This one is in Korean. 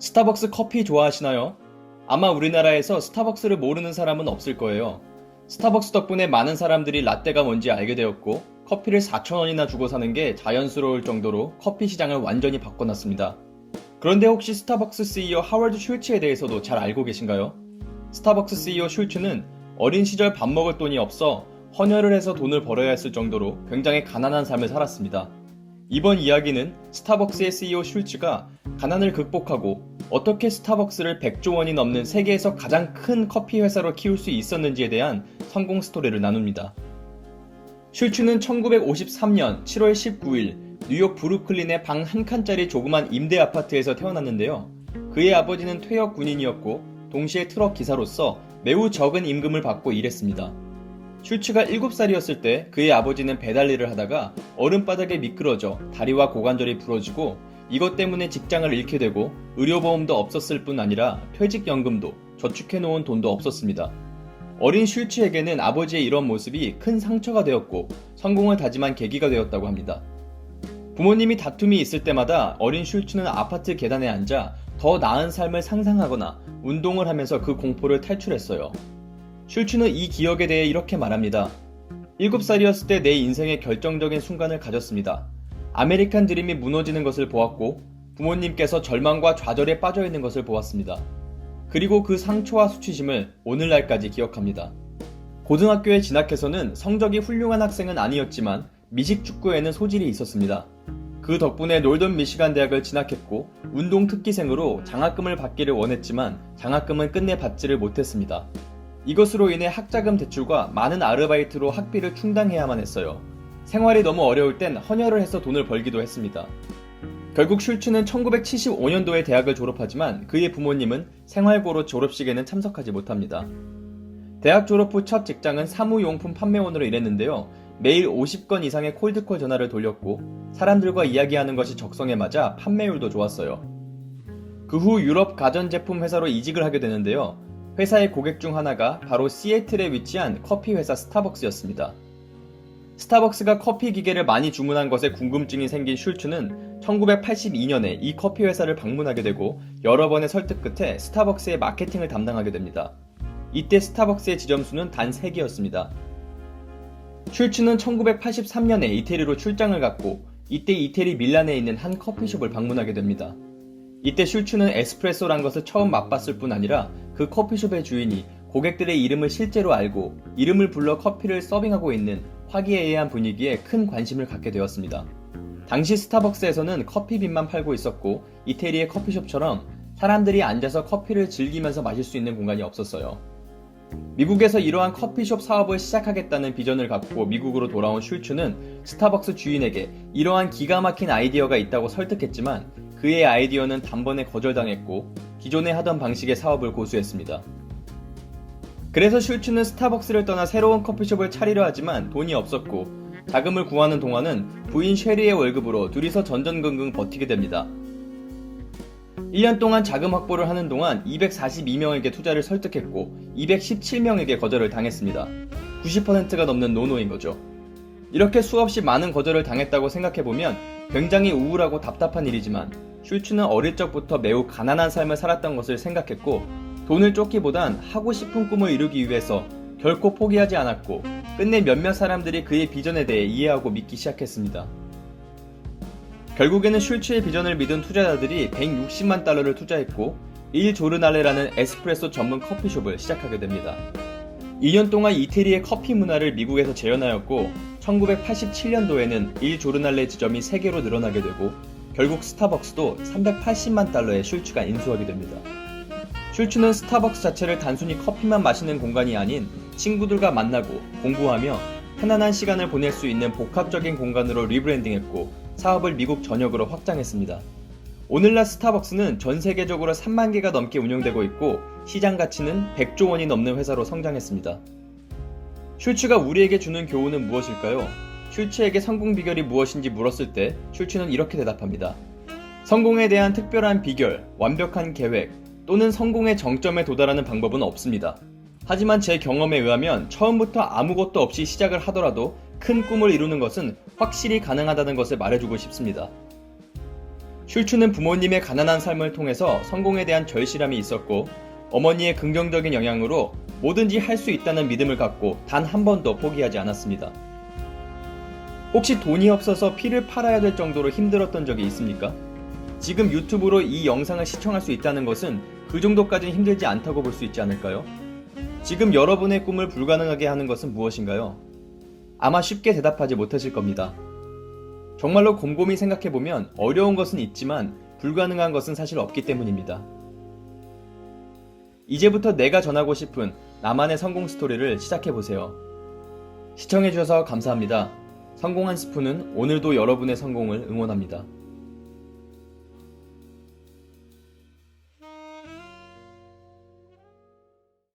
스타벅스 커피 좋아하시나요? 아마 우리나라에서 스타벅스를 모르는 사람은 없을 거예요. 스타벅스 덕분에 많은 사람들이 라떼가 뭔지 알게 되었고, 커피를 4,000원이나 주고 사는 게 자연스러울 정도로 커피 시장을 완전히 바꿔놨습니다. 그런데 혹시 스타벅스 CEO 하워드 슐츠에 대해서도 잘 알고 계신가요? 스타벅스 CEO 슐츠는 어린 시절 밥 먹을 돈이 없어 헌혈을 해서 돈을 벌어야 했을 정도로 굉장히 가난한 삶을 살았습니다. 이번 이야기는 스타벅스의 CEO 슐츠가 가난을 극복하고 어떻게 스타벅스를 100조 원이 넘는 세계에서 가장 큰 커피 회사로 키울 수 있었는지에 대한 성공 스토리를 나눕니다. 슐츠는 1953년 7월 19일 뉴욕 브루클린의 방 한 칸짜리 조그만 임대 아파트에서 태어났는데요. 그의 아버지는 퇴역 군인이었고 동시에 트럭 기사로서 매우 적은 임금을 받고 일했습니다. 슐츠가 7살이었을 때 그의 아버지는 배달 일을 하다가 얼음바닥에 미끄러져 다리와 고관절이 부러지고 이것 때문에 직장을 잃게 되고 의료보험도 없었을 뿐 아니라 퇴직연금도 저축해놓은 돈도 없었습니다. 어린 슐츠에게는 아버지의 이런 모습이 큰 상처가 되었고 성공을 다짐한 계기가 되었다고 합니다. 부모님이 다툼이 있을 때마다 어린 슐츠는 아파트 계단에 앉아 더 나은 삶을 상상하거나 운동을 하면서 그 공포를 탈출했어요. 슐츠는 이 기억에 대해 이렇게 말합니다. 7살이었을 때 내 인생의 결정적인 순간을 가졌습니다. 아메리칸 드림이 무너지는 것을 보았고 부모님께서 절망과 좌절에 빠져있는 것을 보았습니다. 그리고 그 상처와 수치심을 오늘날까지 기억합니다. 고등학교에 진학해서는 성적이 훌륭한 학생은 아니었지만 미식축구에는 소질이 있었습니다. 그 덕분에 놀던 미시간 대학을 진학했고 운동 특기생으로 장학금을 받기를 원했지만 장학금은 끝내 받지를 못했습니다. 이것으로 인해 학자금 대출과 많은 아르바이트로 학비를 충당해야만 했어요. 생활이 너무 어려울 땐 헌혈을 해서 돈을 벌기도 했습니다. 결국 슐츠는 1975년도에 대학을 졸업하지만 그의 부모님은 생활고로 졸업식에는 참석하지 못합니다. 대학 졸업 후 첫 직장은 사무용품 판매원으로 일했는데요. 매일 50건 이상의 콜드콜 전화를 돌렸고 사람들과 이야기하는 것이 적성에 맞아 판매율도 좋았어요. 그 후 유럽 가전제품 회사로 이직을 하게 되는데요. 회사의 고객 중 하나가 바로 시애틀에 위치한 커피 회사 스타벅스였습니다. 스타벅스가 커피 기계를 많이 주문한 것에 궁금증이 생긴 슐츠는 1982년에 이 커피 회사를 방문하게 되고 여러 번의 설득 끝에 스타벅스의 마케팅을 담당하게 됩니다. 이때 스타벅스의 지점수는 단 3개였습니다. 슐츠는 1983년에 이태리로 출장을 갔고 이때 이태리 밀란에 있는 한 커피숍을 방문하게 됩니다. 이때 슐츠는 에스프레소란 것을 처음 맛봤을 뿐 아니라 그 커피숍의 주인이 고객들의 이름을 실제로 알고 이름을 불러 커피를 서빙하고 있는 화기애애한 분위기에 큰 관심을 갖게 되었습니다. 당시 스타벅스에서는 커피빈만 팔고 있었고 이태리의 커피숍처럼 사람들이 앉아서 커피를 즐기면서 마실 수 있는 공간이 없었어요. 미국에서 이러한 커피숍 사업을 시작하겠다는 비전을 갖고 미국으로 돌아온 슐츠는 스타벅스 주인에게 이러한 기가 막힌 아이디어가 있다고 설득했지만 그의 아이디어는 단번에 거절당했고 기존에 하던 방식의 사업을 고수했습니다. 그래서 슐츠는 스타벅스를 떠나 새로운 커피숍을 차리려 하지만 돈이 없었고 자금을 구하는 동안은 부인 쉐리의 월급으로 둘이서 전전긍긍 버티게 됩니다. 1년 동안 자금 확보를 하는 동안 242명에게 투자를 설득했고 217명에게 거절을 당했습니다. 90%가 넘는 노노인 거죠. 이렇게 수없이 많은 거절을 당했다고 생각해보면 굉장히 우울하고 답답한 일이지만 슐츠는 어릴 적부터 매우 가난한 삶을 살았던 것을 생각했고 돈을 쫓기보단 하고 싶은 꿈을 이루기 위해서 결코 포기하지 않았고 끝내 몇몇 사람들이 그의 비전에 대해 이해하고 믿기 시작했습니다. 결국에는 슐츠의 비전을 믿은 투자자들이 160만 달러를 투자했고 일 조르날레라는 에스프레소 전문 커피숍을 시작하게 됩니다. 2년 동안 이태리의 커피 문화를 미국에서 재현하였고 1987년도에는 일 조르날레 지점이 3개로 늘어나게 되고 결국 스타벅스도 380만 달러에 슐츠가 인수하게 됩니다. 슐츠는 스타벅스 자체를 단순히 커피만 마시는 공간이 아닌 친구들과 만나고 공부하며 편안한 시간을 보낼 수 있는 복합적인 공간으로 리브랜딩했고 사업을 미국 전역으로 확장했습니다. 오늘날 스타벅스는 전 세계적으로 3만 개가 넘게 운영되고 있고 시장 가치는 100조 원이 넘는 회사로 성장했습니다. 슐츠가 우리에게 주는 교훈은 무엇일까요? 슐츠에게 성공 비결이 무엇인지 물었을 때 슐츠는 이렇게 대답합니다. 성공에 대한 특별한 비결, 완벽한 계획 또는 성공의 정점에 도달하는 방법은 없습니다. 하지만 제 경험에 의하면 처음부터 아무것도 없이 시작을 하더라도 큰 꿈을 이루는 것은 확실히 가능하다는 것을 말해주고 싶습니다. 슐츠는 부모님의 가난한 삶을 통해서 성공에 대한 절실함이 있었고 어머니의 긍정적인 영향으로 뭐든지 할 수 있다는 믿음을 갖고 단 한 번도 포기하지 않았습니다. 혹시 돈이 없어서 피를 팔아야 될 정도로 힘들었던 적이 있습니까? 지금 유튜브로 이 영상을 시청할 수 있다는 것은 그 정도까지는 힘들지 않다고 볼 수 있지 않을까요? 지금 여러분의 꿈을 불가능하게 하는 것은 무엇인가요? 아마 쉽게 대답하지 못하실 겁니다. 정말로 곰곰이 생각해보면 어려운 것은 있지만 불가능한 것은 사실 없기 때문입니다. 이제부터 내가 전하고 싶은 나만의 성공 스토리를 시작해보세요. 시청해주셔서 감사합니다. 성공한 스푼은 오늘도 여러분의 성공을 응원합니다.